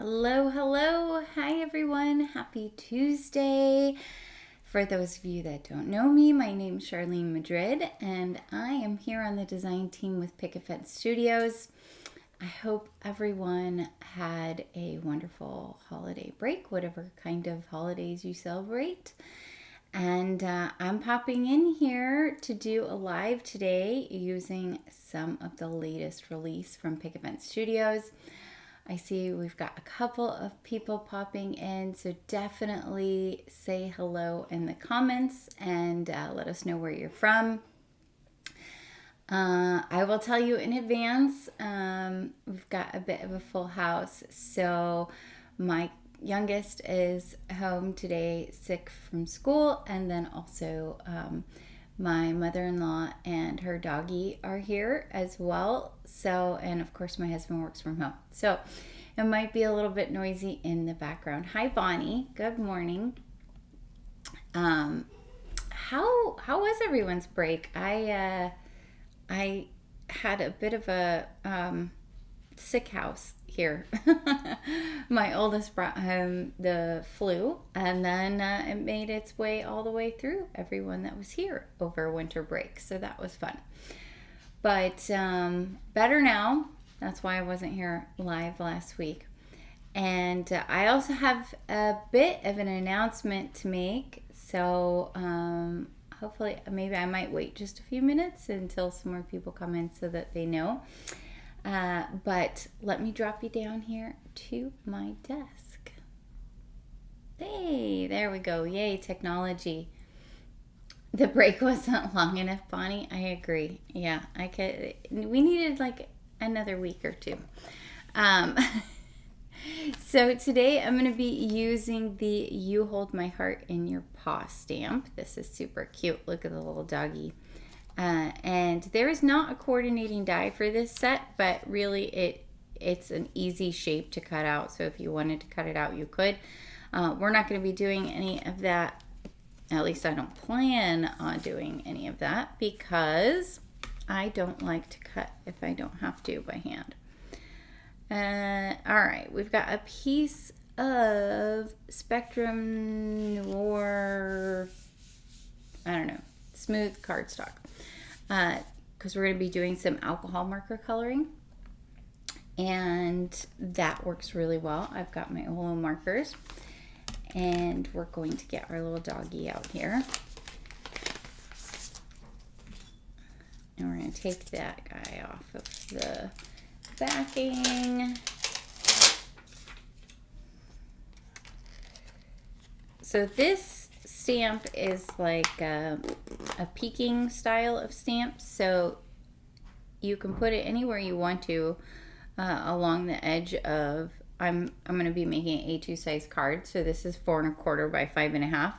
Hello, hello. Hi, everyone. Happy Tuesday. For those of you that don't know me, my name is Charlene Madrid, and I am here on the design team with Picket Studios. I hope everyone had a wonderful holiday break, whatever kind of holidays you celebrate. And I'm popping in here to do a live today using some of the latest release from Picket Studios. I see we've got a couple of people popping in, so definitely say hello in the comments and let us know where you're from. I will tell you in advance, we've got a bit of a full house, so my youngest is home today sick from school, and then also my mother-in-law and her doggy are here as well. So, and of course my husband works from home. So it might be a little bit noisy in the background. Hi Bonnie, good morning. How was everyone's break? I had a bit of a sick house here. My oldest brought home the flu, and then it made its way all the way through everyone that was here over winter break. So that was fun. But better now. That's why I wasn't here live last week. And I also have a bit of an announcement to make. So hopefully, maybe I might wait just a few minutes until some more people come in so that they know. But let me drop you down here to my desk. Hey, there we go. Yay, technology. The break wasn't long enough, Bonnie. I agree. Yeah, we needed like another week or two. So today I'm going to be using the You Hold My Heart in Your Paw stamp. This is super cute. Look at the little doggy. And there is not a coordinating die for this set, but really it's an easy shape to cut out. So if you wanted to cut it out, you could. We're not going to be doing any of that. At least I don't plan on doing any of that because I don't like to cut if I don't have to by hand. All right, we've got a piece of Spectrum Noir, I don't know, smooth cardstock. Because we're going to be doing some alcohol marker coloring, and that works really well. I've got my Olo markers, and we're going to get our little doggy out here, and we're going to take that guy off of the backing. So this stamp is like a peaking style of stamp, so you can put it anywhere you want to along the edge of, I'm going to be making an A2 size card, so this is 4 1/4 by 5 1/2,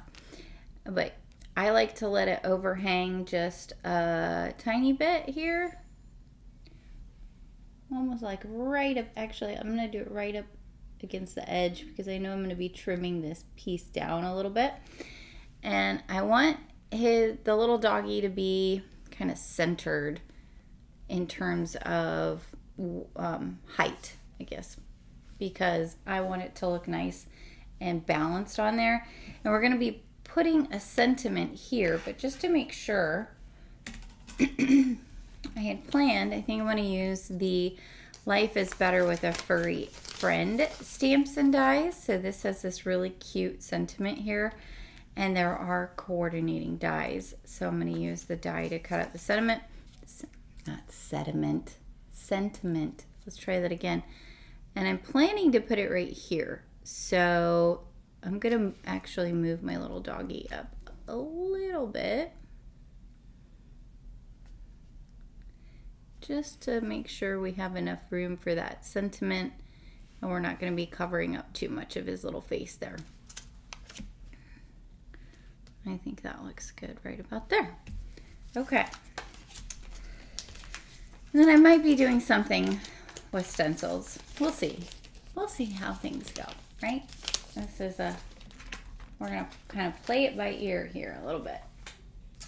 but I like to let it overhang just a tiny bit here, almost like right up, actually I'm going to do it right up against the edge because I know I'm going to be trimming this piece down a little bit. And I want the little doggy to be kind of centered in terms of height, I guess, because I want it to look nice and balanced on there. And we're going to be putting a sentiment here, but just to make sure, I had planned, I think I want to use the Life is Better with a Furry Friend stamps and dies. So this has this really cute sentiment here. And there are coordinating dies. So I'm going to use the die to cut out the sentiment. Sentiment. Let's try that again. And I'm planning to put it right here. So I'm going to actually move my little doggy up a little bit, just to make sure we have enough room for that sentiment. And we're not going to be covering up too much of his little face there. I think that looks good right about there. Okay. And then I might be doing something with stencils. We'll see. We'll see how things go, right? This is we're going to kind of play it by ear here a little bit.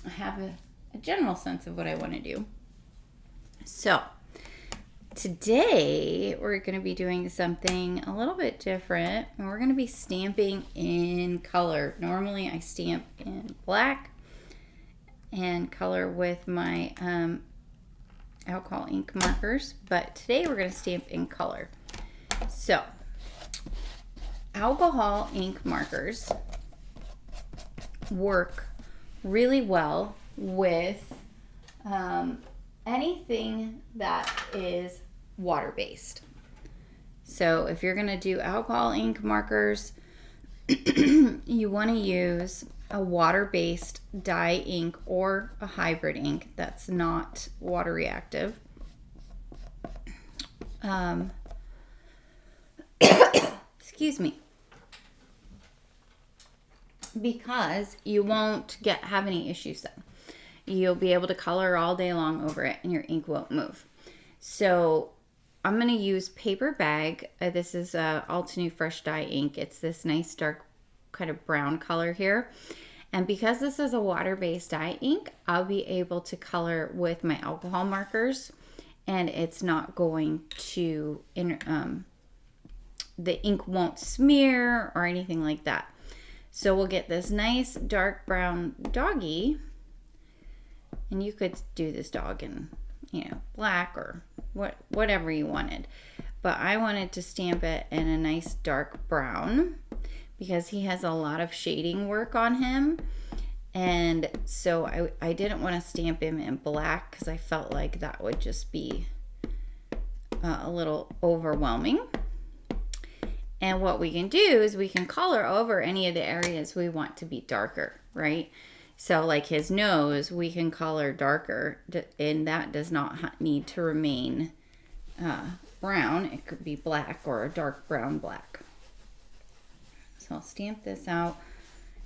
I have a general sense of what I want to do. So today we're going to be doing something a little bit different, and we're going to be stamping in color. Normally I stamp in black and color with my alcohol ink markers, but today we're going to stamp in color. So alcohol ink markers work really well with anything that is water-based. So if you're going to do alcohol ink markers, you want to use a water-based dye ink or a hybrid ink that's not water reactive. Excuse me. Because you won't have any issues then. You'll be able to color all day long over it and your ink won't move. So I'm going to use paper bag. This is Altenew Fresh Dye ink. It's this nice dark kind of brown color here. And because this is a water-based dye ink, I'll be able to color with my alcohol markers, and it's not going to, the ink won't smear or anything like that. So we'll get this nice dark brown doggy. And you could do this dog in, black or whatever you wanted. But I wanted to stamp it in a nice dark brown because he has a lot of shading work on him. And so I didn't want to stamp him in black because I felt like that would just be a little overwhelming. And what we can do is we can color over any of the areas we want to be darker, right? So like his nose, we can color darker, and that does not need to remain brown. It could be black or a dark brown black. So I'll stamp this out.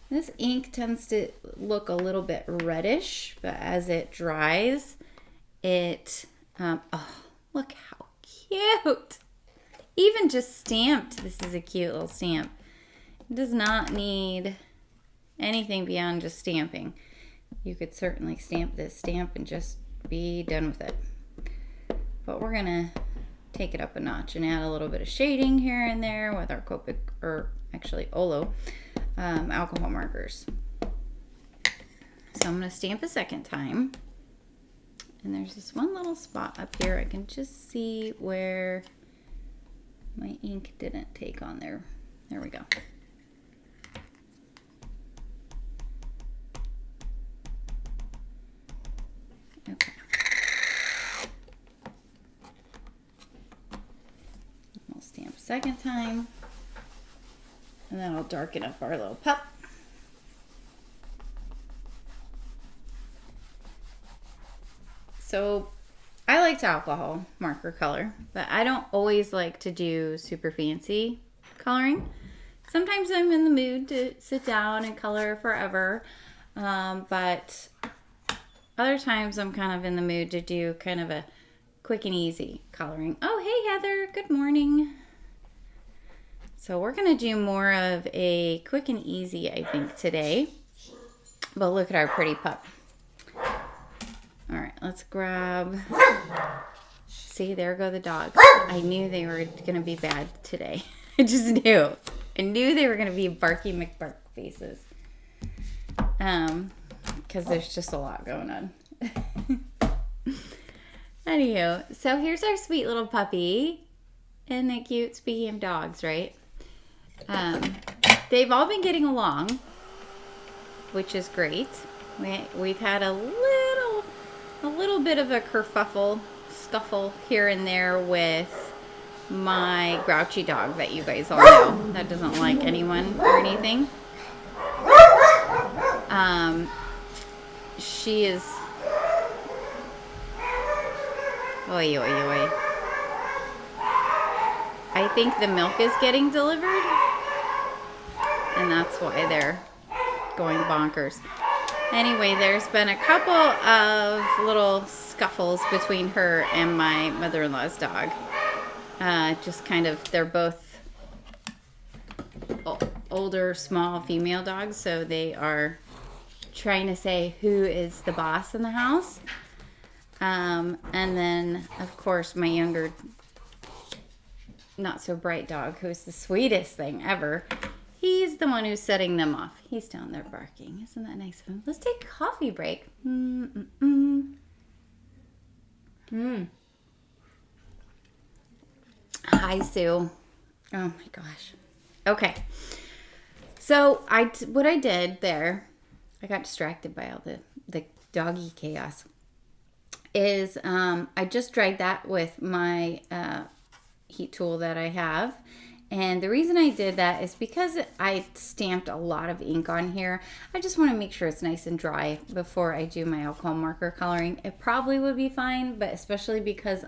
This ink tends to look a little bit reddish, but as it dries, oh, look how cute. Even just stamped, this is a cute little stamp. It does not need anything beyond just stamping. You could certainly stamp this stamp and just be done with it. But we're gonna take it up a notch and add a little bit of shading here and there with our Copic, or actually Olo, alcohol markers. So I'm gonna stamp a second time. And there's this one little spot up here. I can just see where my ink didn't take on there. There we go. Okay. We'll stamp a second time. And then I'll darken up our little pup. So I like alcohol marker color, but I don't always like to do super fancy coloring. Sometimes I'm in the mood to sit down and color forever, but other times I'm kind of in the mood to do kind of a quick and easy coloring. Oh, hey Heather, good morning. So we're gonna do more of a quick and easy, I think, today. But look at our pretty pup. All right, let's grab, see, there go the dogs. I knew they were gonna be bad today. I just knew. I knew they were gonna be Barky McBark faces. Because there's just a lot going on. Anywho, so here's our sweet little puppy. Isn't that cute? Speaking of dogs, right? They've all been getting along, which is great. We've had a little bit of a scuffle here and there with my grouchy dog that you guys all know that doesn't like anyone or anything. She is, oy, oy, oy. I think the milk is getting delivered, and that's why they're going bonkers. Anyway, there's been a couple of little scuffles between her and my mother-in-law's dog. Just kind of, they're both older, small female dogs, so they are trying to say who is the boss in the house. And then, of course, my younger, not so bright dog, who's the sweetest thing ever. He's the one who's setting them off. He's down there barking. Isn't that nice of him? Let's take a coffee break. Hi, Sue. Oh my gosh. Okay. So what I did there, I got distracted by all the doggy chaos, is I just dried that with my heat tool that I have. And the reason I did that is because I stamped a lot of ink on here. I just want to make sure it's nice and dry before I do my alcohol marker coloring. It probably would be fine, but especially because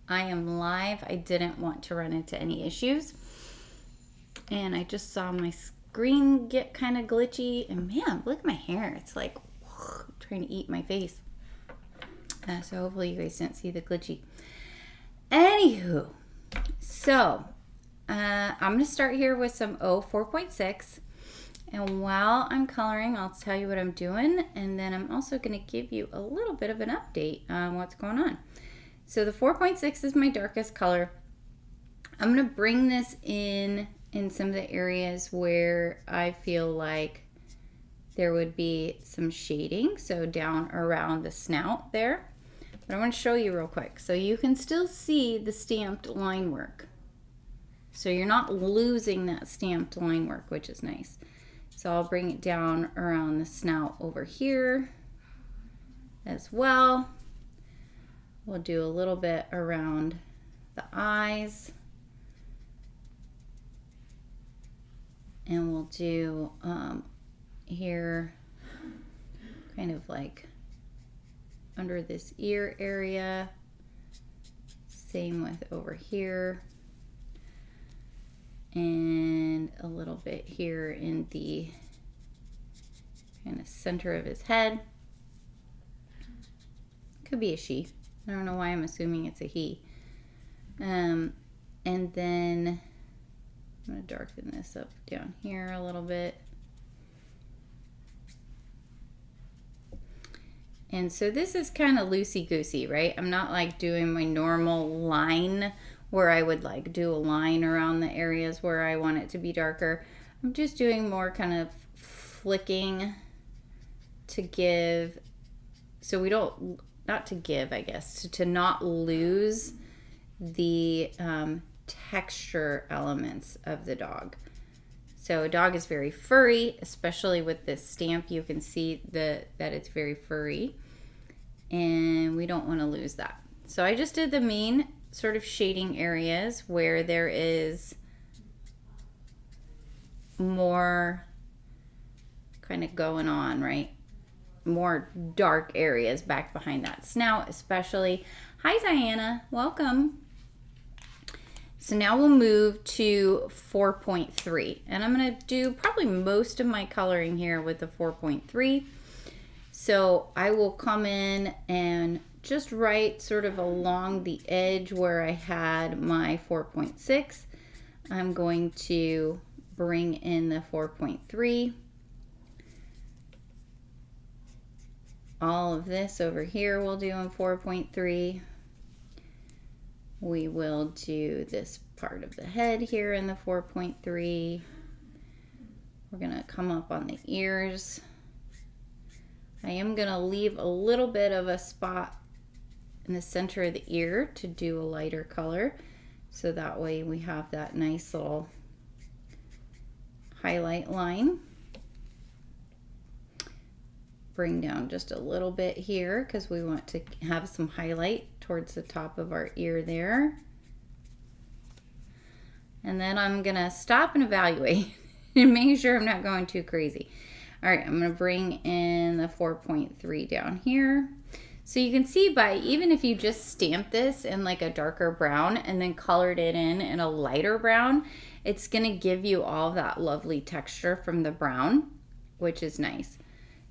I am live, I didn't want to run into any issues. And I just saw my screen get kind of glitchy. And man, look at my hair. It's like trying to eat my face. So hopefully you guys didn't see the glitchy. Anywho, so I'm going to start here with some 4.6. And while I'm coloring, I'll tell you what I'm doing. And then I'm also going to give you a little bit of an update on what's going on. So the 4.6 is my darkest color. I'm going to bring this in some of the areas where I feel like there would be some shading. So down around the snout there. But I want to show you real quick. So you can still see the stamped line work. So you're not losing that stamped line work, which is nice. So I'll bring it down around the snout over here as well. We'll do a little bit around the eyes. And we'll do here kind of like under this ear area. Same with over here. And a little bit here in the kind of center of his head. Could be a she. I don't know why I'm assuming it's a he. And then I'm going to darken this up down here a little bit. And so this is kind of loosey-goosey, right? I'm not like doing my normal line where I would like do a line around the areas where I want it to be darker. I'm just doing more kind of flicking to give, so we don't, not to give, I guess, to not lose the texture elements of the dog. So a dog is very furry, especially with this stamp. You can see that it's very furry, and we don't want to lose that. So I just did the main sort of shading areas where there is more kind of going on, right? More dark areas back behind that snout especially. Hi Diana, welcome. So now we'll move to 4.3, and I'm going to do probably most of my coloring here with the 4.3. So I will come in and just right sort of along the edge where I had my 4.6. I'm going to bring in the 4.3. All of this over here we'll do in 4.3. We will do this part of the head here in the 4.3. We're going to come up on the ears. I am going to leave a little bit of a spot in the center of the ear to do a lighter color. So that way we have that nice little highlight line. Bring down just a little bit here because we want to have some highlight towards the top of our ear there. And then I'm gonna stop and evaluate and make sure I'm not going too crazy. All right, I'm gonna bring in the 4.3 down here. So you can see by, even if you just stamp this in like a darker brown and then colored it in a lighter brown, it's gonna give you all of that lovely texture from the brown, which is nice.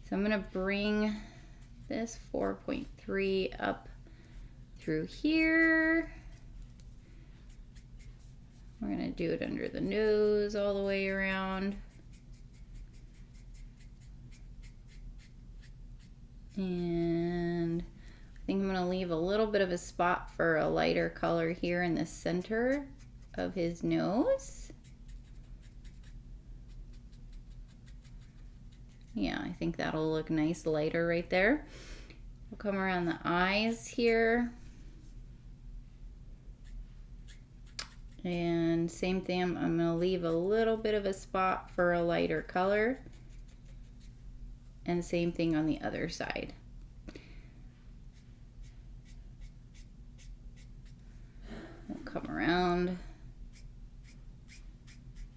So I'm going to bring this 4.3 up through here. We're going to do it under the nose all the way around. And I think I'm going to leave a little bit of a spot for a lighter color here in the center of his nose. Yeah, I think that'll look nice, lighter right there. We'll come around the eyes here. And same thing, I'm going to leave a little bit of a spot for a lighter color. And same thing on the other side. We'll come around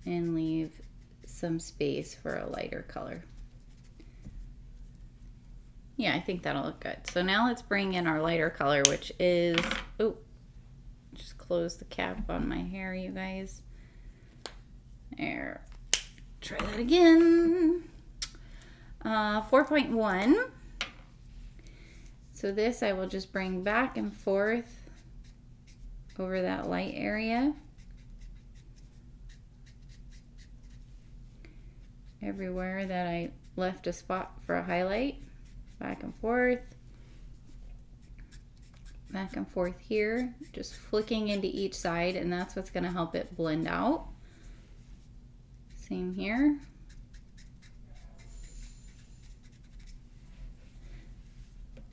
and leave some space for a lighter color. Yeah, I think that'll look good. So now let's bring in our lighter color, which is, oh, just close the cap on my hair, you guys. There. Try that again. 4.1. So this I will just bring back and forth over that light area. Everywhere that I left a spot for a highlight. Back and forth here, just flicking into each side, and that's what's going to help it blend out. Same here.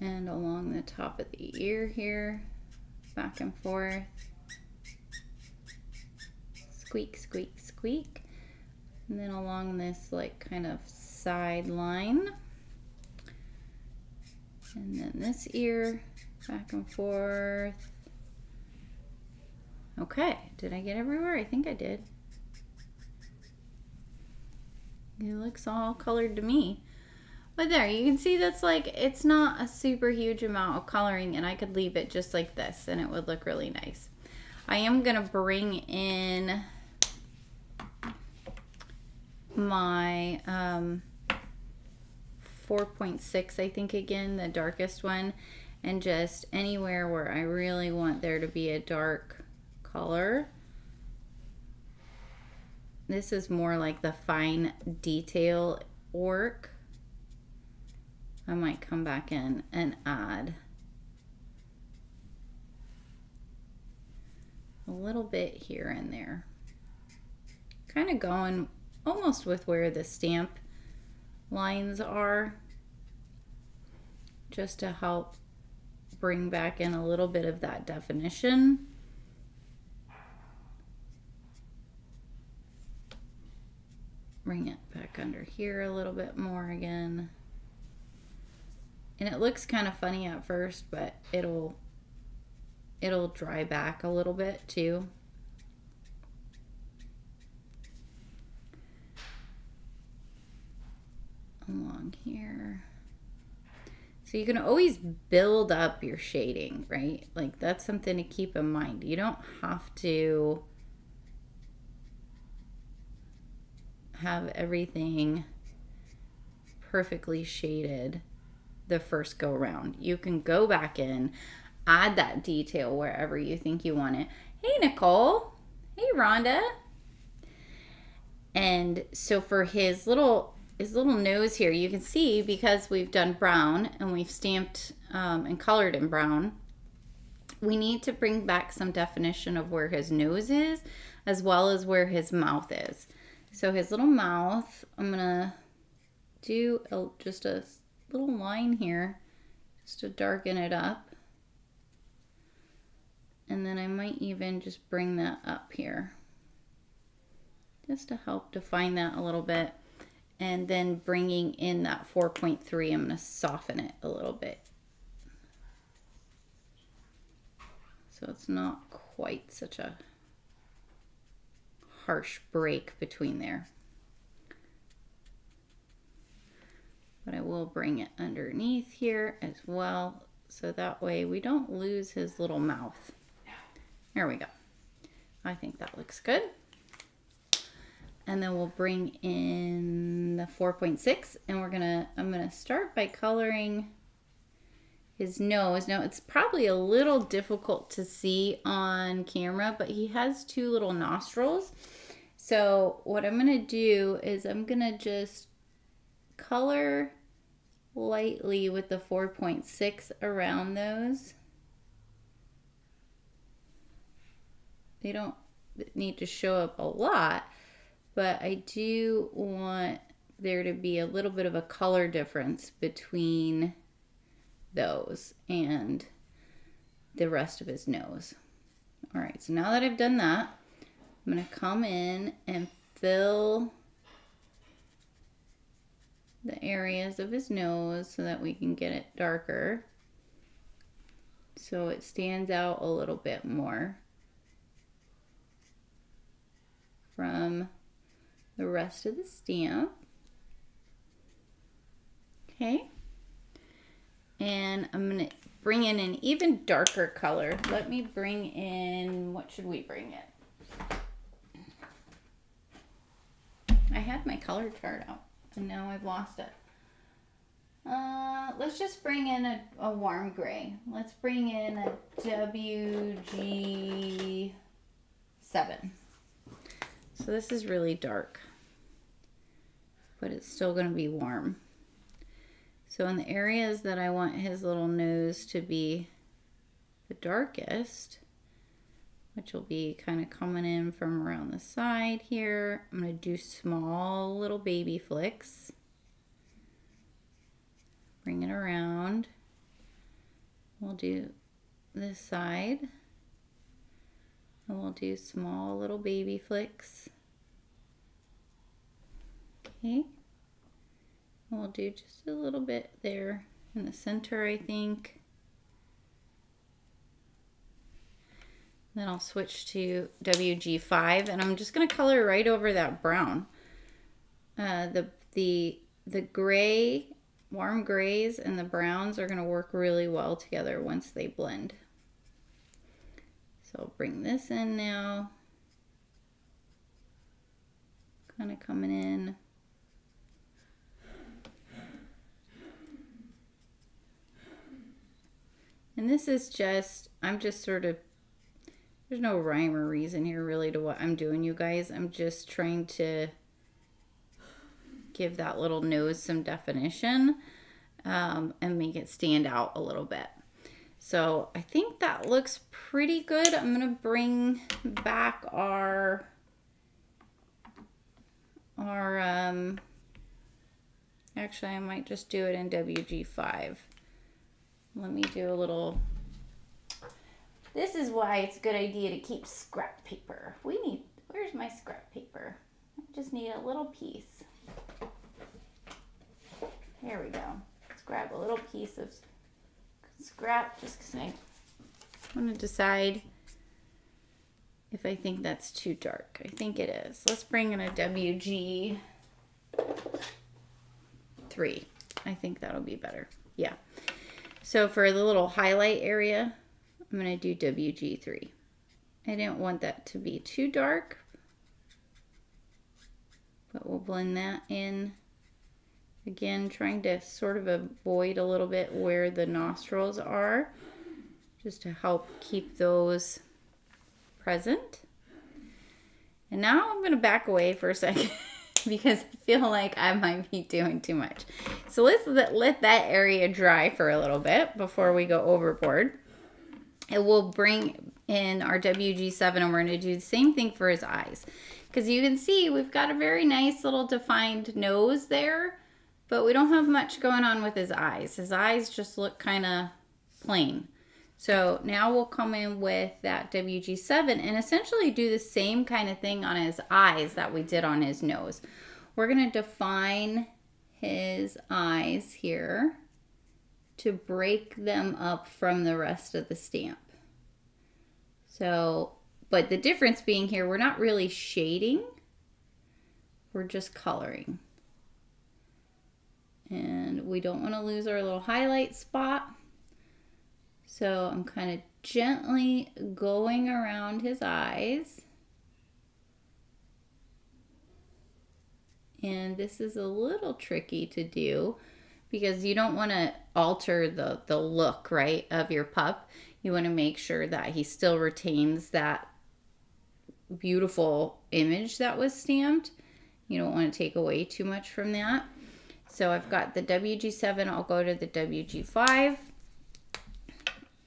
And along the top of the ear here, back and forth. Squeak, squeak, squeak. And then along this like kind of side line. And then this ear, back and forth. Okay, did I get everywhere? I think I did. It looks all colored to me. But there, you can see that's like, it's not a super huge amount of coloring, and I could leave it just like this and it would look really nice. I am gonna bring in my 4.6, I think, again, the darkest one, and just anywhere where I really want there to be a dark color. This is more like the fine detail work. I might come back in and add a little bit here and there. Kind of going almost with where the stamp lines are, just to help bring back in a little bit of that definition. Bring it back under here a little bit more again. And it looks kind of funny at first, but it'll dry back a little bit too. Along here. So you can always build up your shading, right? Like that's something to keep in mind. You don't have to have everything perfectly shaded the first go around. You can go back in, add that detail wherever you think you want it. Hey Nicole. Hey Rhonda. And so for his little nose here, you can see, because we've done brown and we've stamped and colored in brown, we need to bring back some definition of where his nose is as well as where his mouth is. So his little mouth, I'm gonna do just a little line here just to darken it up, and then I might even just bring that up here just to help define that a little bit. And then bringing in that 4.3, I'm going to soften it a little bit, so it's not quite such a harsh break between there. But I will bring it underneath here as well, so that way we don't lose his little mouth. There we go. I think that looks good. And then we'll bring in the 4.6, and I'm gonna start by coloring his nose. Now it's probably a little difficult to see on camera, but he has two little nostrils. So what I'm gonna do is I'm gonna just color lightly with the 4.6 around those. They don't need to show up a lot, but I do want there to be a little bit of a color difference between those and the rest of his nose. All right, so now that I've done that, I'm going to come in and fill the areas of his nose so that we can get it darker, so it stands out a little bit more from the rest of the stamp. Okay, and I'm going to bring in an even darker color. Let me bring in, what should we bring in? I had my color chart out and now I've lost it. Let's just bring in a warm gray. Let's bring in a WG7. So this is really dark, but it's still going to be warm. So in the areas that I want his little nose to be the darkest, which will be kind of coming in from around the side here, I'm going to do small little baby flicks. Bring it around. We'll do this side. And we'll do small little baby flicks. Okay. And we'll do just a little bit there in the center, I think. Then I'll switch to WG5 and I'm just going to color right over that brown. The gray, warm grays and the browns are going to work really well together once they blend. So I'll bring this in now. Kind of coming in. And this is just, I'm just sort of, there's no rhyme or reason here really to what I'm doing, you guys. I'm just trying to give that little nose some definition and make it stand out a little bit. So I think that looks pretty good. I'm going to bring back our actually I might just do it in WG5. Let me do a little, this is why it's a good idea to keep scrap paper. Where's my scrap paper? I just need a little piece. There we go. Let's grab a little piece of scrap just because I want to decide if I think that's too dark. I think it is. Let's bring in a WG3. I think that'll be better. Yeah. So for the little highlight area, I'm going to do WG3. I didn't want that to be too dark, but we'll blend that in. Again, trying to sort of avoid a little bit where the nostrils are, just to help keep those present. And now I'm going to back away for a second because I feel like I might be doing too much. So let's let that area dry for a little bit before we go overboard. And we'll bring in our WG7 and we're going to do the same thing for his eyes. Because you can see we've got a very nice little defined nose there, but we don't have much going on with his eyes. His eyes just look kind of plain. So now we'll come in with that WG7 and essentially do the same kind of thing on his eyes that we did on his nose. We're going to define his eyes here to break them up from the rest of the stamp. So, but the difference being here, we're not really shading, we're just coloring. And we don't want to lose our little highlight spot. So I'm kind of gently going around his eyes. And this is a little tricky to do because you don't want to alter the look, right, of your pup. You want to make sure that he still retains that beautiful image that was stamped. You don't want to take away too much from that. So I've got the WG7, I'll go to the WG5.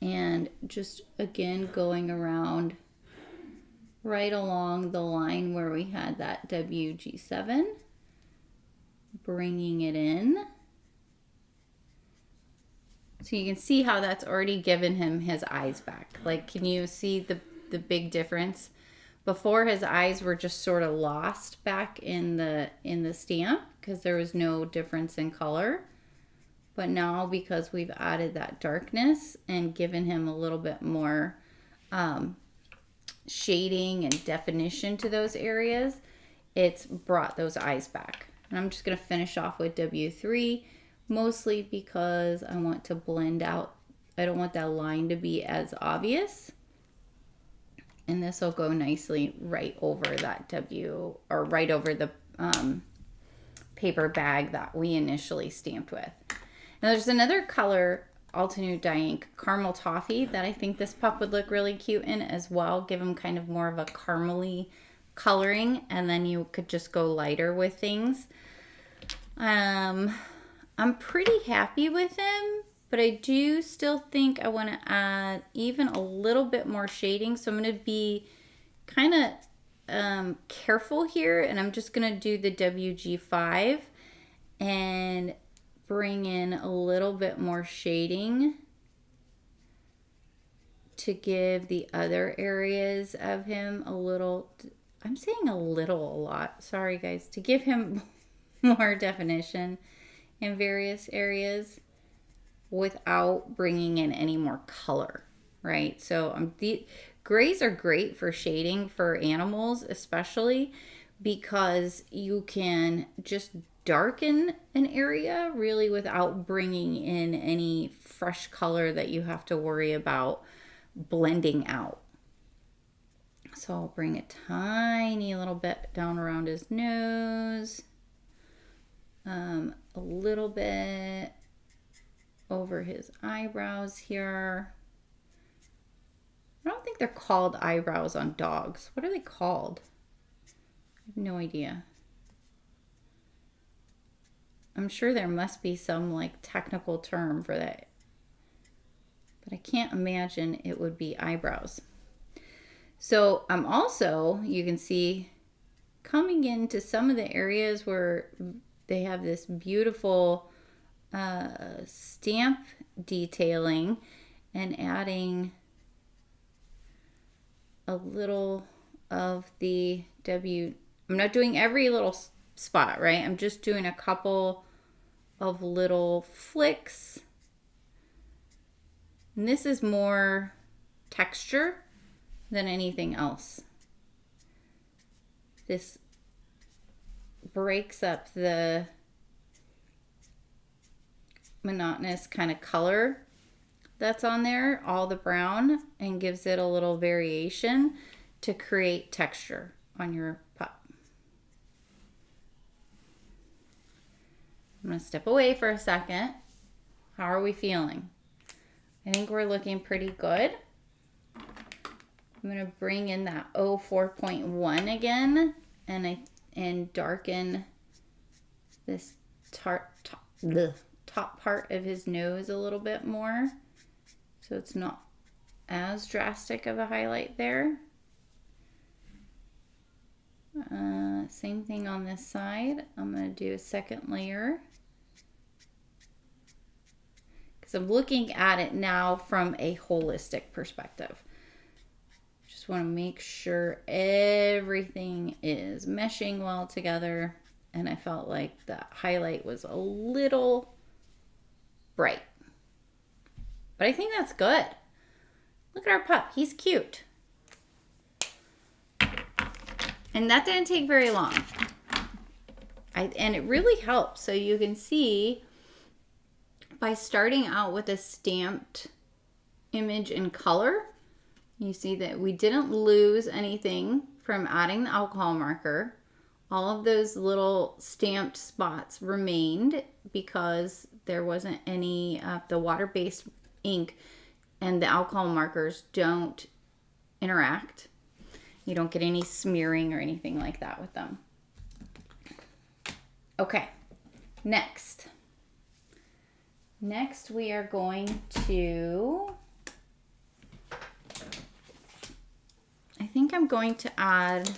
And just again going around right along the line where we had that WG7, bringing it in. So you can see how that's already given him his eyes back. Like, can you see the big difference? Before, his eyes were just sort of lost back in the stamp because there was no difference in color. But now, because we've added that darkness and given him a little bit more shading and definition to those areas, it's brought those eyes back. And I'm just going to finish off with W3, mostly because I want to blend out. I don't want that line to be as obvious. And this will go nicely right over that or right over the paper bag that we initially stamped with. Now there's another color, Altenew Dye Ink Caramel Toffee, that I think this pup would look really cute in as well. Give him kind of more of a caramely coloring, and then you could just go lighter with things. I'm pretty happy with him, but I do still think I want to add even a little bit more shading. So I'm going to be kind of careful here, and I'm just going to do the WG5 and bring in a little bit more shading to give the other areas of him a little, I'm saying a lot, sorry guys, to give him more definition in various areas without bringing in any more color, right? So the grays are great for shading for animals, especially because you can just darken an area really without bringing in any fresh color that you have to worry about blending out. So I'll bring a tiny little bit down around his nose, a little bit over his eyebrows here. I don't think they're called eyebrows on dogs. What are they called? I have no idea. I'm sure there must be some like technical term for that, but I can't imagine it would be eyebrows. So I'm also, you can see, coming into some of the areas where they have this beautiful stamp detailing and adding a little of the I'm not doing every little spot, right? I'm just doing a couple of little flicks. And this is more texture than anything else. This breaks up the monotonous kind of color that's on there, all the brown, and gives it a little variation to create texture on your pup. I'm going to step away for a second. How are we feeling? I think we're looking pretty good. I'm going to bring in that 04.1 again and darken this top part of his nose a little bit more, so it's not as drastic of a highlight there. Same thing on this side. I'm going to do a second layer because I'm looking at it now from a holistic perspective. Just want to make sure everything is meshing well together, and I felt like the highlight was a little bright. But I think that's good. Look at our pup. He's cute. And that didn't take very long. And it really helps. So you can see by starting out with a stamped image in color, you see that we didn't lose anything from adding the alcohol marker. All of those little stamped spots remained because there wasn't any the water-based ink and the alcohol markers don't interact. You don't get any smearing or anything like that with them. Okay, Next we are going to, I think I'm going to add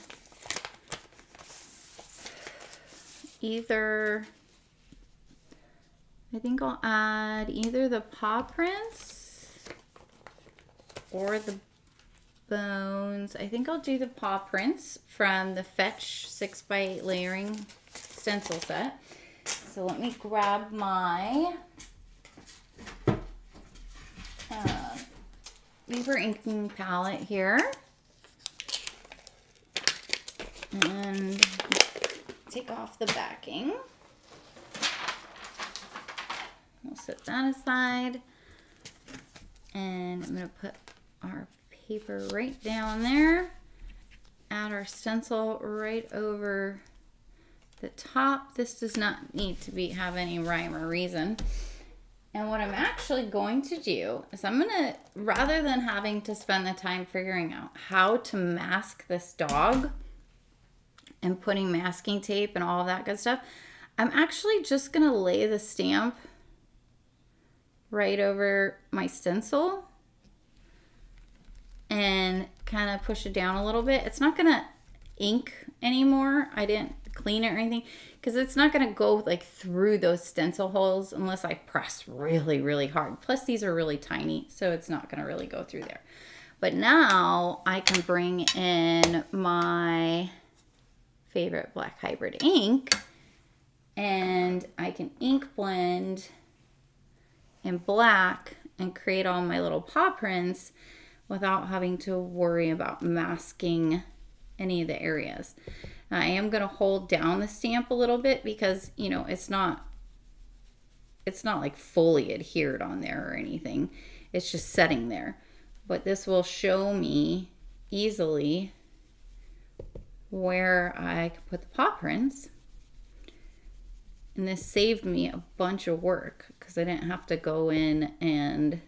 I'll add either the paw prints or the bones. I think I'll do the paw prints from the Fetch 6x8 layering stencil set. So let me grab my Beaver inking palette here and take off the backing. We'll set that aside, and I'm going to put our paper right down there, add our stencil right over the top. This does not need to have any rhyme or reason. And what I'm actually going to do is I'm going to, rather than having to spend the time figuring out how to mask this dog and putting masking tape and all of that good stuff, I'm actually just going to lay the stamp right over my stencil and kind of push it down a little bit. It's not going to ink anymore. I didn't clean it or anything because it's not going to go like through those stencil holes unless I press really, really hard. Plus these are really tiny, so it's not going to really go through there. But now I can bring in my favorite black hybrid ink and I can ink blend in black and create all my little paw prints without having to worry about masking any of the areas. Now, I am going to hold down the stamp a little bit because, you know, it's not like fully adhered on there or anything. It's just setting there. But this will show me easily where I can put the paw prints. And this saved me a bunch of work because I didn't have to go in and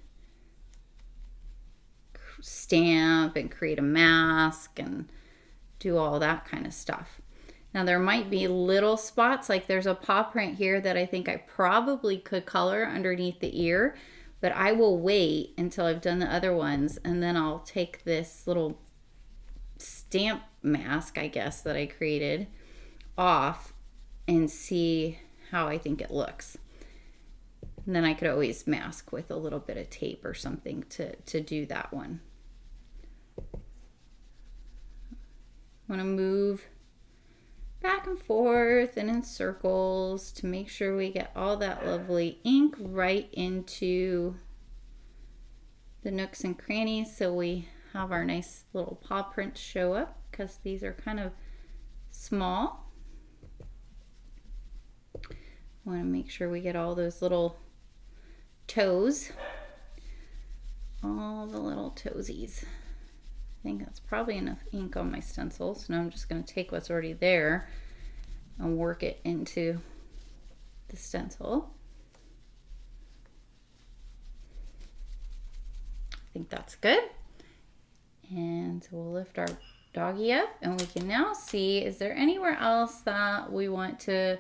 stamp and create a mask and do all that kind of stuff. Now there might be little spots, like there's a paw print here that I think I probably could color underneath the ear, but I will wait until I've done the other ones and then I'll take this little stamp mask, I guess, that I created off and see how I think it looks. And then I could always mask with a little bit of tape or something to do that one. I want to move back and forth and in circles to make sure we get all that lovely ink right into the nooks and crannies so we have our nice little paw prints show up because these are kind of small. Want to make sure we get all those little toes, all the little toesies. I think that's probably enough ink on my stencil, so now I'm just going to take what's already there and work it into the stencil. I think that's good. And so we'll lift our doggy up and we can now see, is there anywhere else that we want to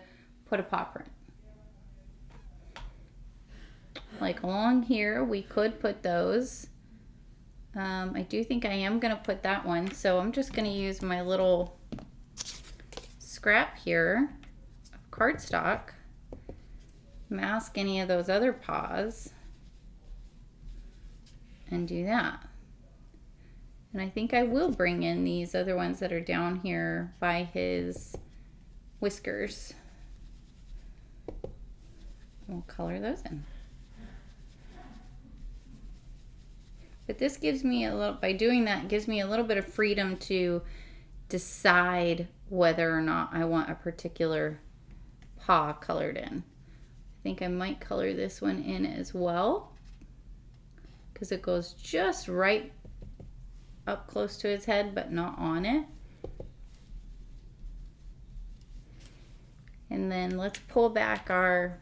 put a paw print? Like along here, we could put those. I do think I am going to put that one. So I'm just going to use my little scrap here of cardstock, mask any of those other paws, and do that. And I think I will bring in these other ones that are down here by his whiskers. We'll color those in. But this gives me a little, by doing that, it gives me a little bit of freedom to decide whether or not I want a particular paw colored in. I think I might color this one in as well because it goes just right up close to his head but not on it. And then let's pull back our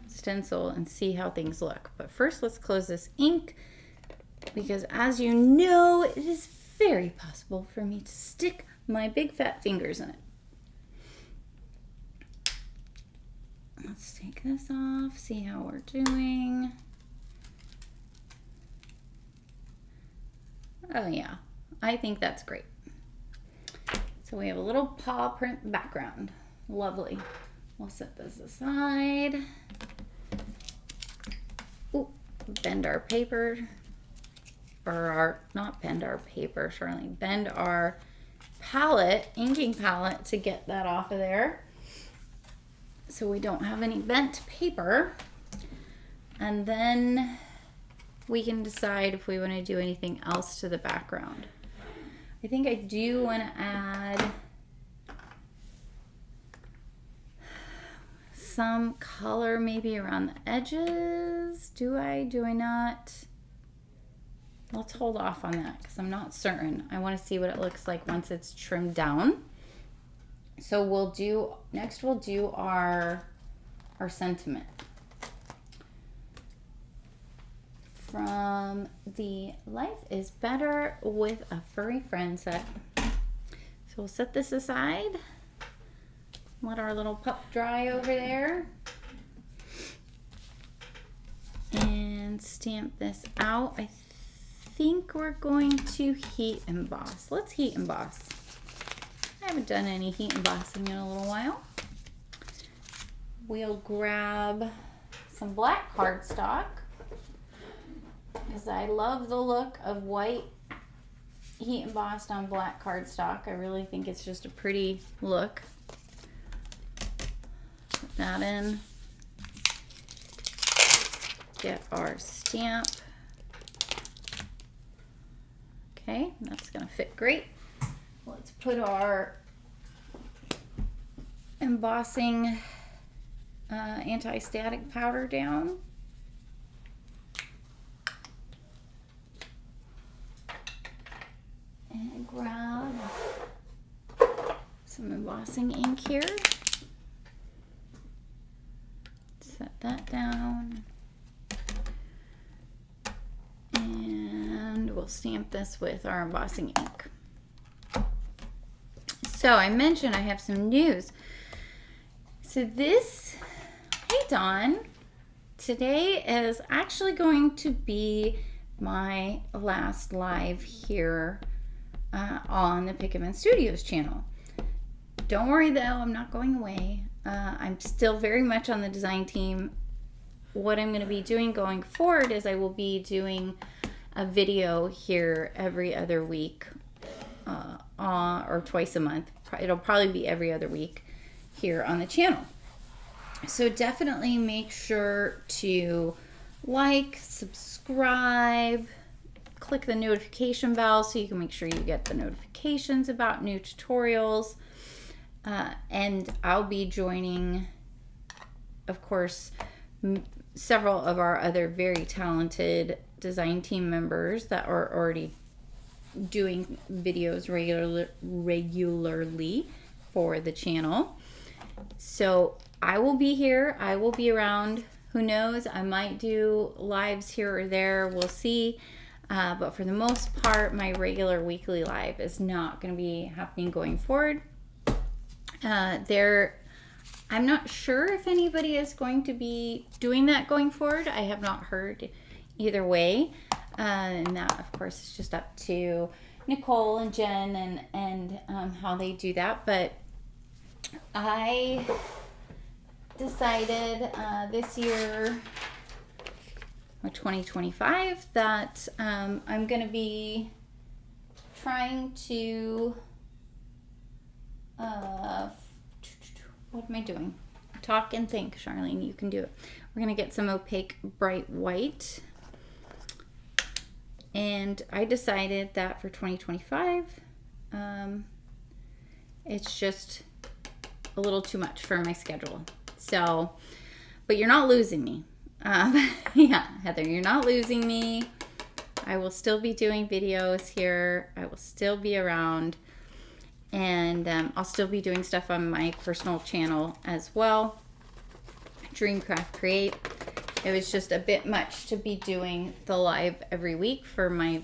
stencil and see how things look. But first let's close this ink because, as you know, it is very possible for me to stick my big fat fingers in it. let's take this off, see how we're doing. Oh yeah, I think that's great. So we have a little paw print background. Lovely. We'll set this aside. Ooh, bend our paper. Not bend our paper, Charlene. Bend our palette, inking palette, to get that off of there. So we don't have any bent paper. And then we can decide if we want to do anything else to the background. I think I do want to add some color maybe around the edges. Do I not? Let's hold off on that because I'm not certain. I want to see what it looks like once it's trimmed down. So we'll do our sentiment from the Life is Better with a Furry Friend set. So we'll set this aside. Let our little pup dry over there. And stamp this out. I think we're going to heat emboss. Let's heat emboss. I haven't done any heat embossing in a little while. We'll grab some black cardstock because I love the look of white heat embossed on black cardstock. I really think it's just a pretty look. Put that in. Get our stamp. Okay, that's gonna fit great. Let's put our embossing anti-static powder down. And grab some embossing ink here. Set that down. And we'll stamp this with our embossing ink. So I mentioned I have some news. So this, hey Dawn, today is actually going to be my last live here on the Picket Studios channel. Don't worry though, I'm not going away. I'm still very much on the design team. What I'm going to be doing going forward is I will be doing a video here every other week or twice a month. It'll probably be every other week here on the channel. So definitely make sure to like, subscribe, click the notification bell so you can make sure you get the notifications about new tutorials. And I'll be joining, of course, several of our other very talented design team members that are already doing videos regularly for the channel. So I will be here. I will be around. Who knows? I might do lives here or there. We'll see. But for the most part, my regular weekly live is not going to be happening going forward. I'm not sure if anybody is going to be doing that going forward. I have not heard either way. And that, of course, is just up to Nicole and Jen and how they do that. But I decided this year, or 2025, that I'm going to be trying to... what am I doing? Talk and think, Charlene. You can do it. We're going to get some opaque bright white. And I decided that for 2025, it's just a little too much for my schedule. So, but you're not losing me. Yeah, Heather, you're not losing me. I will still be doing videos here. I will still be around. And I'll still be doing stuff on my personal channel as well. Dreamcraft Create. It was just a bit much to be doing the live every week for my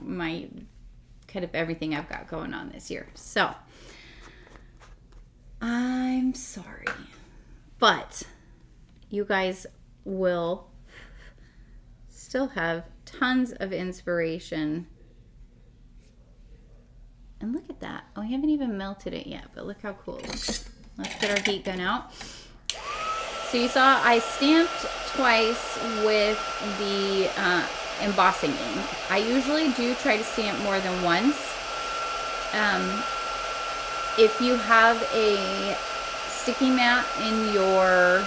kind of everything I've got going on this year. So I'm sorry, but you guys will still have tons of inspiration. And look at that. Oh, I haven't even melted it yet, but look how cool it looks. Let's get our heat gun out. So you saw I stamped twice with the embossing ink. I usually do try to stamp more than once. If you have a sticky mat in your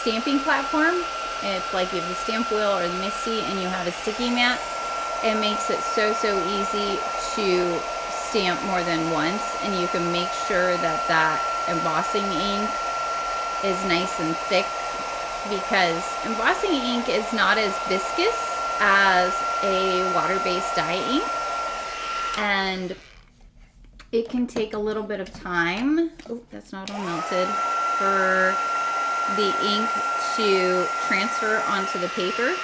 stamping platform, if like you have the stamp wheel or the Misty and you have a sticky mat, it makes it so easy to stamp more than once, and you can make sure that that embossing ink is nice and thick, because embossing ink is not as viscous as a water-based dye ink, and it can take a little bit of time, oh, that's not all melted, for the ink to transfer onto the paper.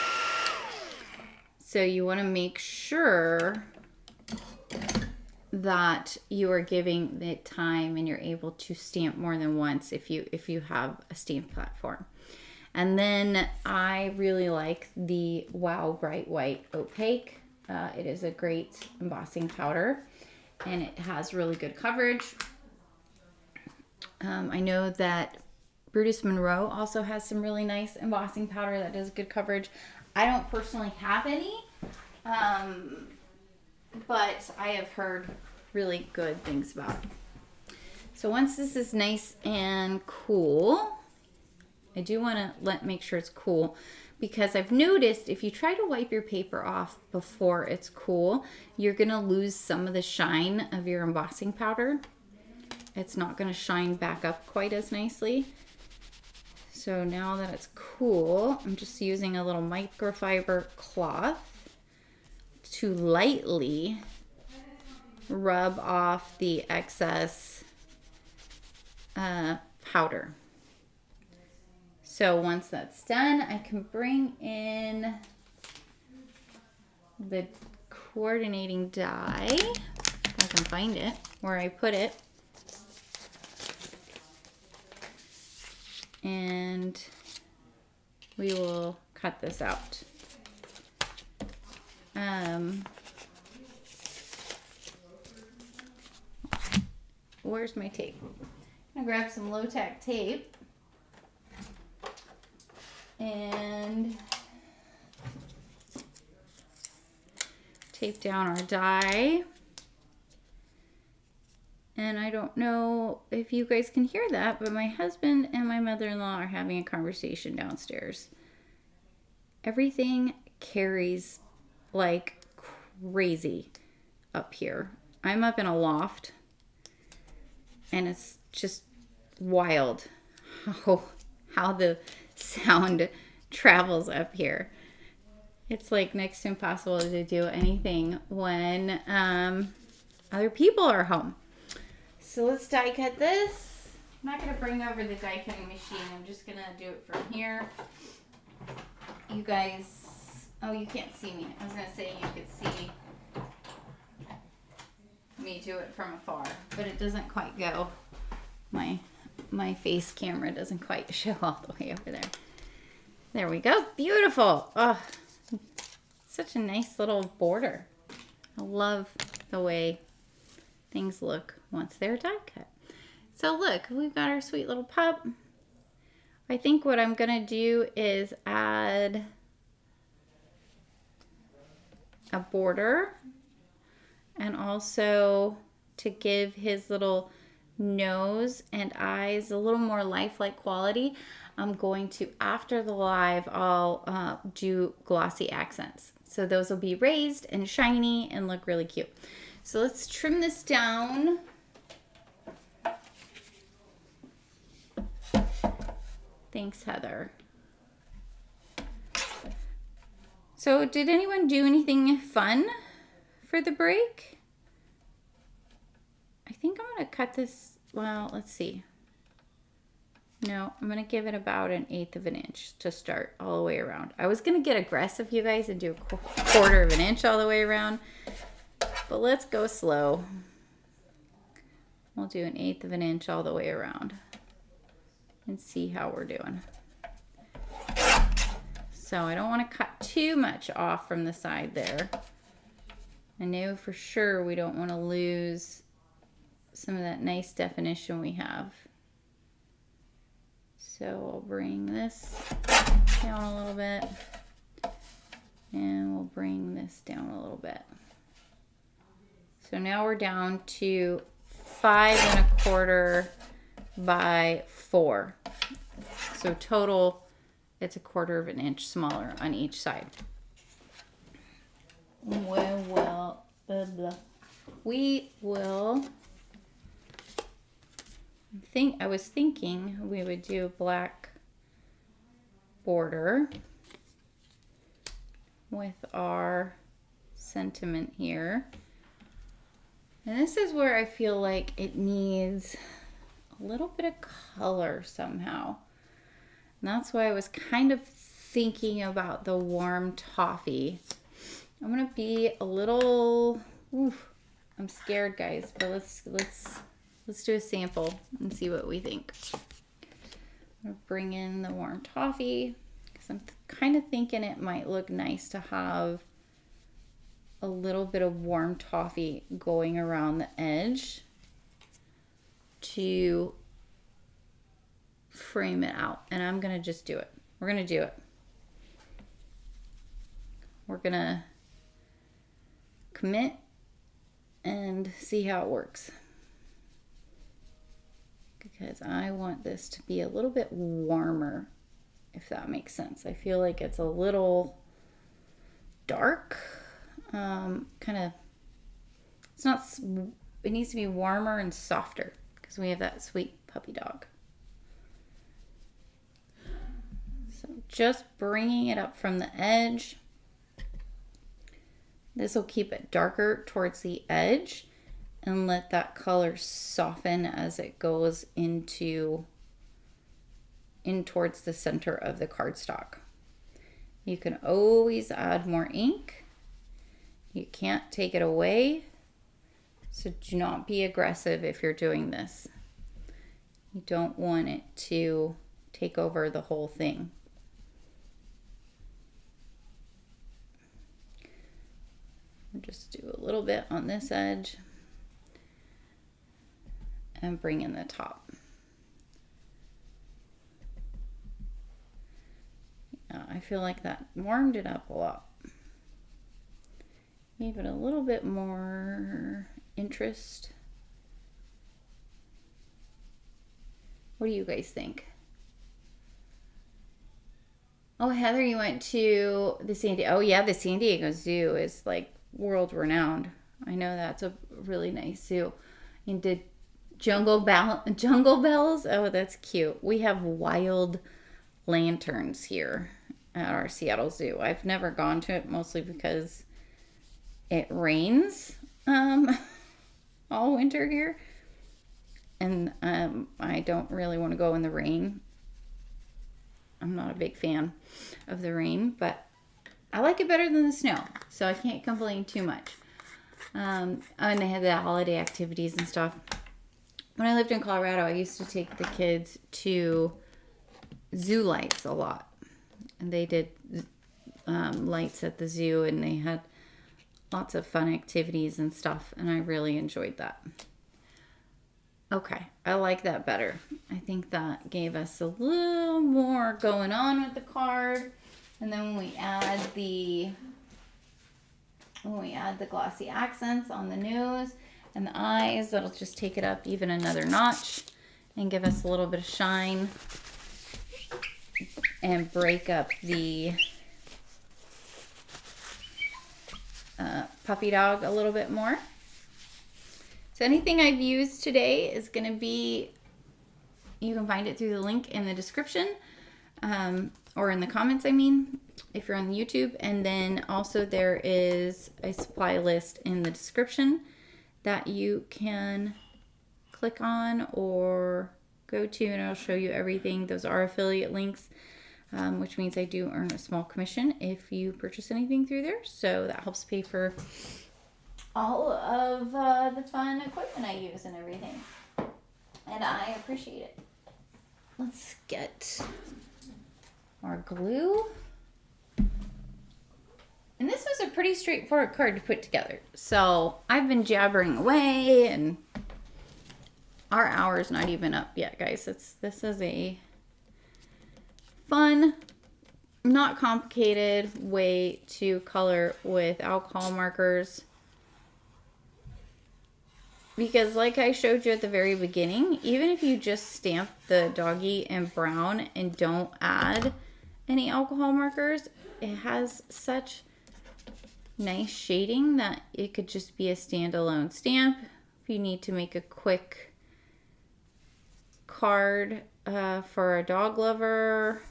So you want to make sure that you are giving the time and you're able to stamp more than once if you have a stamp platform. And then I really like the Wow Bright White Opaque. It is a great embossing powder and it has really good coverage. I know that Brutus Monroe also has some really nice embossing powder that does good coverage. I don't personally have any, but I have heard really good things about it. So once this is nice and cool, I do want to make sure it's cool, because I've noticed if you try to wipe your paper off before it's cool, you're going to lose some of the shine of your embossing powder. It's not going to shine back up quite as nicely. So now that it's cool, I'm just using a little microfiber cloth to lightly rub off the excess powder. So once that's done, I can bring in the coordinating die, if I can find it, where I put it. And we will cut this out. Where's my tape? I'm gonna grab some low-tack tape and tape down our die. And I don't know if you guys can hear that, but my husband and my mother-in-law are having a conversation downstairs. Everything carries like crazy up here. I'm up in a loft, and it's just wild how the sound travels up here. It's like next to impossible to do anything when other people are home. So let's die cut this. I'm not going to bring over the die cutting machine. I'm just going to do it from here. You guys, oh, you can't see me. I was going to say you could see me do it from afar, but it doesn't quite go. My face camera doesn't quite show all the way over there. There we go. Beautiful. Oh, such a nice little border. I love the way things look once they're die cut. So look, we've got our sweet little pup. I think what I'm gonna do is add a border, and also to give his little nose and eyes a little more lifelike quality, I'm going to, after the live, I'll do glossy accents. So those will be raised and shiny and look really cute. So let's trim this down. Thanks, Heather. So did anyone do anything fun for the break? I think I'm going to cut this, well, let's see. No, I'm going to give it about 1/8 of an inch to start all the way around. I was going to get aggressive, you guys, and do a 1/4 of an inch all the way around. But let's go slow. We'll do 1/8 of an inch all the way around and see how we're doing. So I don't want to cut too much off from the side there. I know for sure we don't want to lose some of that nice definition we have. So I'll bring this down a little bit, and we'll bring this down a little bit. So now we're down to 5 1/4 by 4. So total, it's 1/4 of an inch smaller on each side. Well, we will I was thinking we would do a black border with our sentiment here. And this is where I feel like it needs a little bit of color somehow. And that's why I was kind of thinking about the warm toffee. I'm gonna be a little, I'm scared, guys, but let's do a sample and see what we think. I'm gonna bring in the warm toffee because I'm kind of thinking it might look nice to have a little bit of warm toffee going around the edge to frame it out. And I'm gonna just do it. We're gonna do it. We're gonna commit and see how it works, because I want this to be a little bit warmer, if that makes sense. I feel like it's a little dark, it needs to be warmer and softer because we have that sweet puppy dog. So just bringing it up from the edge. This will keep it darker towards the edge and let that color soften as it goes in towards the center of the cardstock. You can always add more ink. You can't take it away. So do not be aggressive if you're doing this. You don't want it to take over the whole thing. Just do a little bit on this edge and bring in the top. Yeah, I feel like that warmed it up a lot. Gave it a little bit more interest. What do you guys think? Oh, Heather, you went to the San Diego. Oh yeah, the San Diego Zoo is like world renowned. I know that's a really nice zoo. And did jungle bells. Oh, that's cute. We have wild lanterns here at our Seattle Zoo. I've never gone to it, mostly because it rains all winter here, and I don't really want to go in the rain. I'm not a big fan of the rain, but I like it better than the snow, so I can't complain too much. And they had the holiday activities and stuff. When I lived in Colorado, I used to take the kids to zoo lights a lot. And they did lights at the zoo, and they had lots of fun activities and stuff, and I really enjoyed that. Okay, I like that better. I think that gave us a little more going on with the card. And then when we add the glossy accents on the nose and the eyes, that'll just take it up even another notch and give us a little bit of shine and break up the puppy dog a little bit more. So anything I've used today is going to be, you can find it through the link in the description, or in the comments, I mean, if you're on YouTube. And then also there is a supply list in the description that you can click on or go to, and it'll show you everything. Those are affiliate links, which means I do earn a small commission if you purchase anything through there. So that helps pay for all of the fun equipment I use and everything. And I appreciate it. Let's get our glue. And this was a pretty straightforward card to put together. So I've been jabbering away, and our hour's not even up yet, guys. This is a fun, not complicated way to color with alcohol markers. Because like I showed you at the very beginning, even if you just stamp the doggy in brown and don't add any alcohol markers, it has such nice shading that it could just be a standalone stamp. If you need to make a quick card for a dog lover,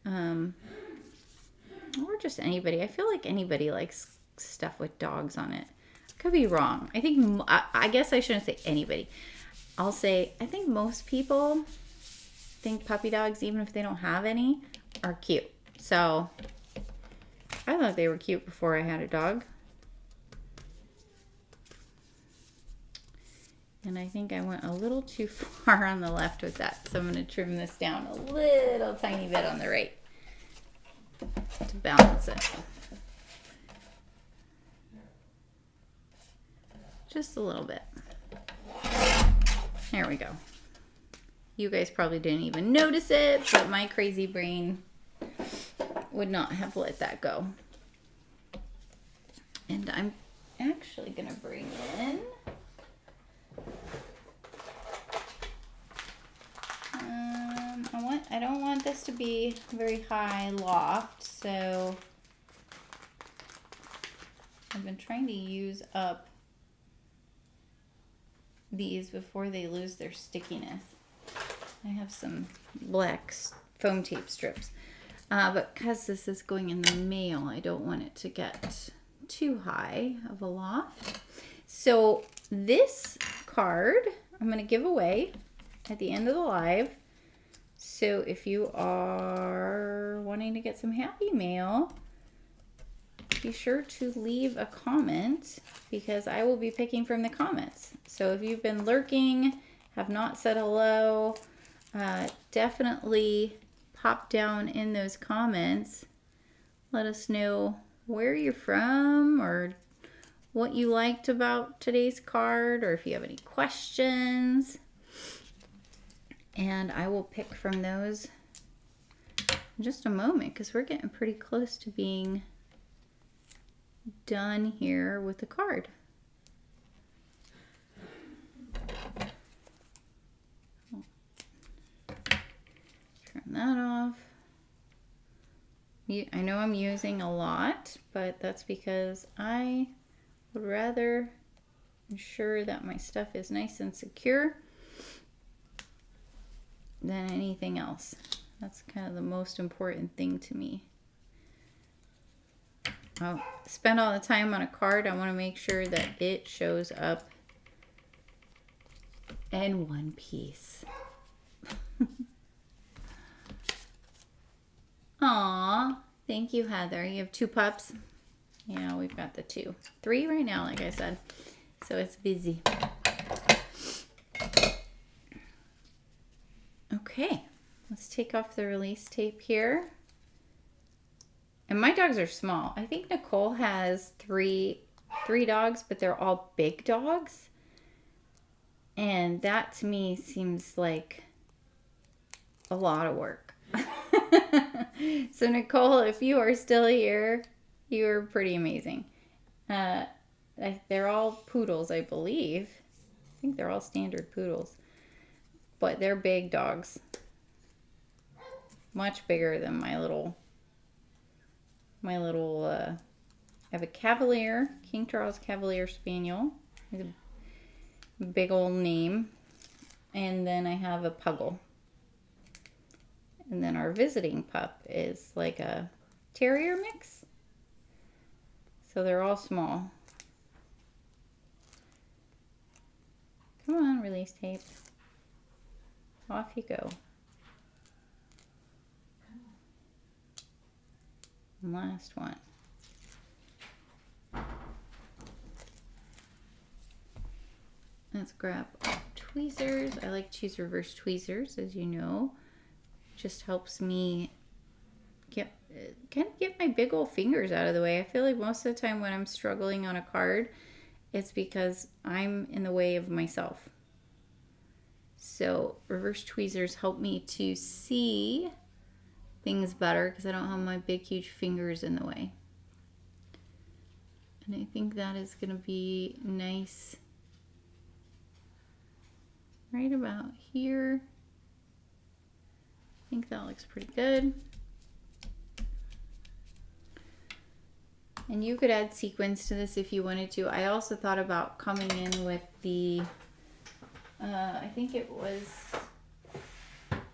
or just anybody. I feel like anybody likes stuff with dogs on it. Could be wrong. I guess I shouldn't say anybody. I'll say I think most people think puppy dogs, even if they don't have any, are cute. So I thought they were cute before I had a dog. And I think I went a little too far on the left with that. So I'm going to trim this down a little tiny bit on the right to balance it. Just a little bit. There we go. You guys probably didn't even notice it, but my crazy brain would not have let that go. And I'm actually going to bring in I don't want this to be very high loft, so I've been trying to use up these before they lose their stickiness. I have some black foam tape strips, but because this is going in the mail, I don't want it to get too high of a loft. So this card I'm going to give away at the end of the live. So if you are wanting to get some happy mail, be sure to leave a comment because I will be picking from the comments. So if you've been lurking, have not said hello, definitely pop down in those comments. Let us know where you're from or what you liked about today's card, or if you have any questions. And I will pick from those in just a moment because we're getting pretty close to being done here with the card. Turn that off. I know I'm using a lot, but that's because I would rather ensure that my stuff is nice and secure than anything else. That's kind of the most important thing to me. I'll spend all the time on a card. I want to make sure that it shows up in one piece. Aw, thank you, Heather. You have 2 pups? Yeah, we've got the 2. 3 right now, like I said. So it's busy. Okay, let's take off the release tape here. And my dogs are small. I think Nicole has three dogs, but they're all big dogs. And that to me seems like a lot of work. So Nicole, if you are still here, you are pretty amazing. They're all poodles, I believe. I think they're all standard poodles. But they're big dogs. Much bigger than my little I have a Cavalier, King Charles Cavalier Spaniel. He's a big old name. And then I have a Puggle. And then our visiting pup is like a terrier mix. So they're all small. Come on, release tape. Off you go. And last one. Let's grab tweezers. I like to use reverse tweezers, as you know. Just helps me get my big old fingers out of the way. I feel like most of the time when I'm struggling on a card, it's because I'm in the way of myself. So reverse tweezers help me to see things better because I don't have my big huge fingers in the way. And I think that is going to be nice right about here. I think that looks pretty good. And you could add sequins to this if you wanted to. I also thought about coming in with the, I think it was,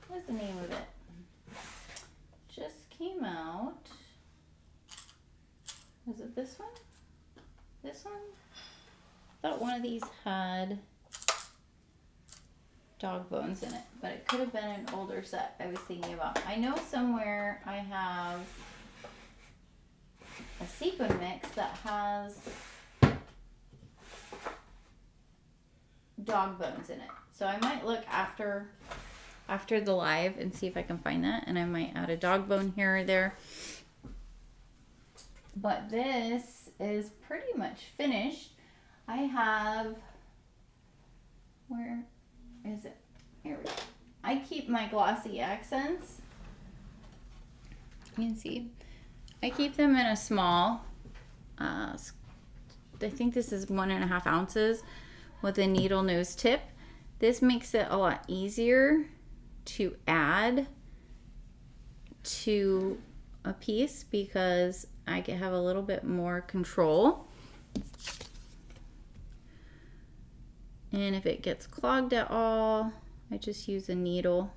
what's the name of it? Just came out. Was it this one? This one? I thought one of these had dog bones in it, but it could have been an older set I was thinking about. I know somewhere I have a sequin mix that has dog bones in it. So I might look after the live and see if I can find that, and I might add a dog bone here or there. But this is pretty much finished. I have, where is it? Here we go. I keep my glossy accents. You can see. I keep them in a small, I think this is 1.5 ounces with a needle nose tip. This makes it a lot easier to add to a piece because I can have a little bit more control. And if it gets clogged at all, I just use a needle.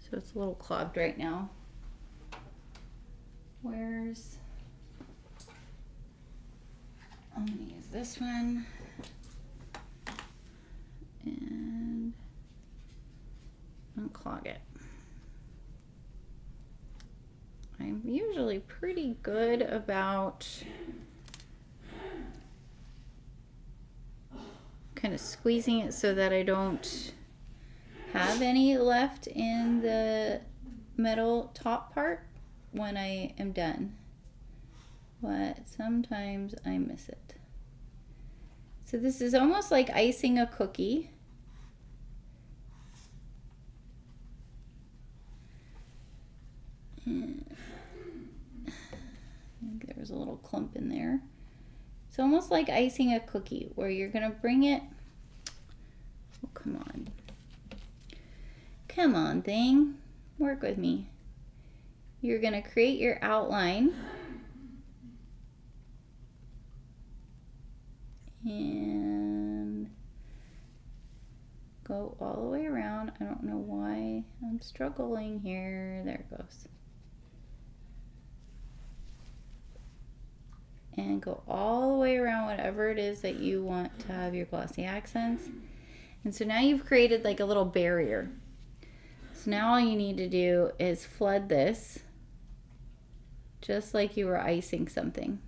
So it's a little clogged right now. Where's, I'm gonna use this one and unclog it. I'm usually pretty good about kind of squeezing it so that I don't have any left in the metal top part when I am done, but sometimes I miss it. So this is almost like icing a cookie. And I think there was a little clump in there. It's almost like icing a cookie where you're gonna bring it, oh come on. Come on thing, work with me. You're going to create your outline and go all the way around. I don't know why I'm struggling here. There it goes. And go all the way around whatever it is that you want to have your glossy accents. And so now you've created like a little barrier. So now all you need to do is flood this just like you were icing something.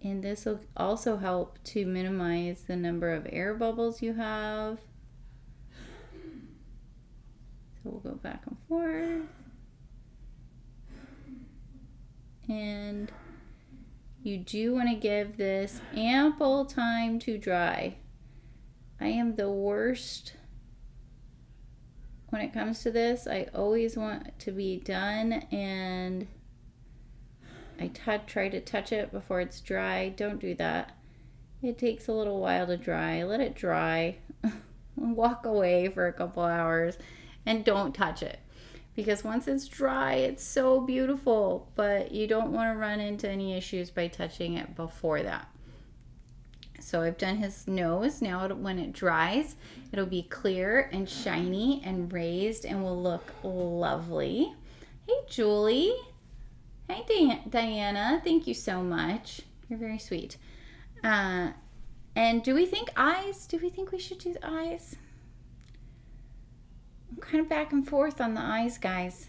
And this will also help to minimize the number of air bubbles you have. So we'll go back and forth. And you do want to give this ample time to dry. I am the worst when it comes to this. I always want it to be done and I try to touch it before it's dry. Don't do that. It takes a little while to dry. Let it dry. Walk away for a couple hours and don't touch it. Because once it's dry, it's so beautiful, but you don't want to run into any issues by touching it before that. So I've done his nose. Now when it dries, it'll be clear and shiny and raised and will look lovely. Hey, Julie. Hey, Diana. Thank you so much. You're very sweet. And do we think eyes? Do we think we should do the eyes? I'm kind of back and forth on the eyes, guys.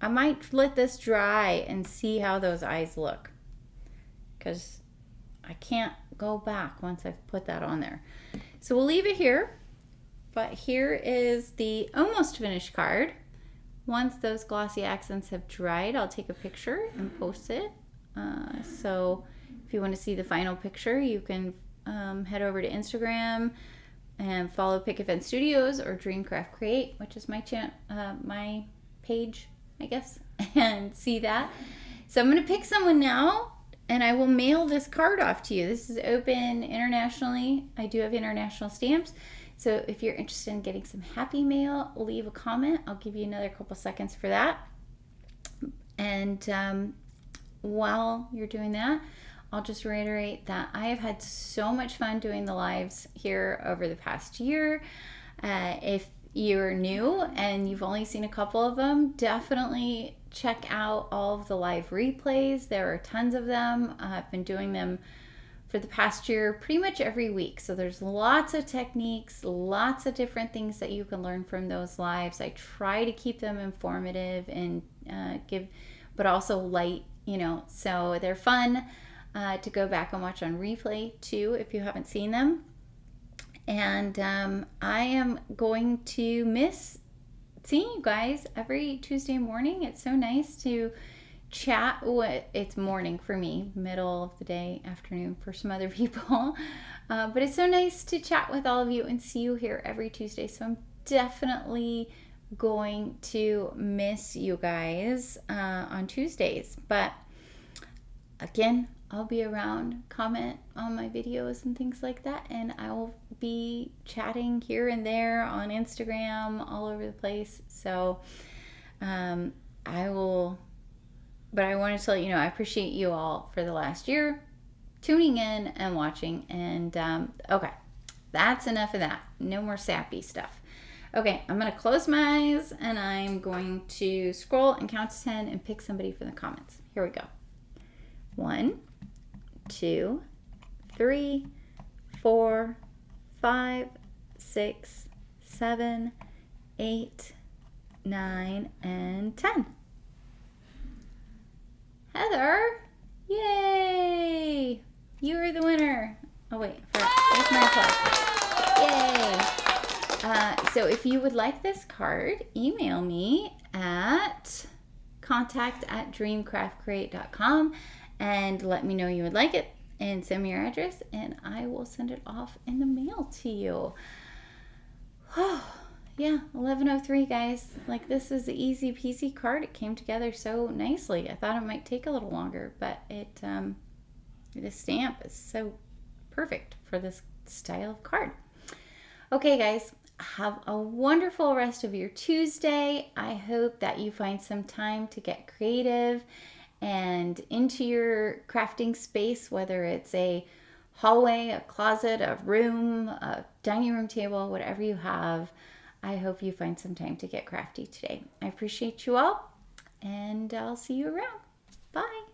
I might let this dry and see how those eyes look. Because I can't go back once I've put that on there. So we'll leave it here. But here is the almost finished card once those glossy accents have dried, I'll take a picture and post it. So if you want to see the final picture, you can head over to Instagram and follow Picket Studios or Dreamcraft Create, which is my page, I guess, and see that. So I'm going to pick someone now, and I will mail this card off to you. This is open internationally. I do have international stamps. So if you're interested in getting some happy mail, leave a comment. I'll give you another couple seconds for that. And while you're doing that, I'll just reiterate that I have had so much fun doing the lives here over the past year. If you're new and you've only seen a couple of them, definitely check out all of the live replays. There are tons of them. I've been doing them for the past year pretty much every week. So there's lots of techniques, lots of different things that you can learn from those lives. I try to keep them informative and but also light, so they're fun to go back and watch on replay too if you haven't seen them. And I am going to miss seeing you guys every Tuesday morning. It's so nice to chat. It's morning for me, middle of the day, afternoon for some other people. But it's so nice to chat with all of you and see you here every Tuesday. So I'm definitely going to miss you guys on Tuesdays. But again, I'll be around, comment on my videos and things like that, and I will be chatting here and there on Instagram, all over the place. So but I wanted to let you know I appreciate you all for the last year tuning in and watching. And okay, that's enough of that. No more sappy stuff. Okay, I'm going to close my eyes and I'm going to scroll and count to 10 and pick somebody from the comments. Here we go. 1, 2, 3, 4, 5, 6, 7, 8, 9, and 10. Heather, yay! You are the winner. Oh wait, where's my applause? Yay! So if you would like this card, email me at contact@dreamcraftcreate.com and let me know you would like it and send me your address and I will send it off in the mail to you. Oh, yeah, 11:03, guys. Like, this was an easy peasy card. It came together so nicely. I thought it might take a little longer, but the stamp is so perfect for this style of card. Okay, guys, have a wonderful rest of your Tuesday. I hope that you find some time to get creative and into your crafting space, whether it's a hallway, a closet, a room, a dining room table, whatever you have. I hope you find some time to get crafty today. I appreciate you all, and I'll see you around. Bye.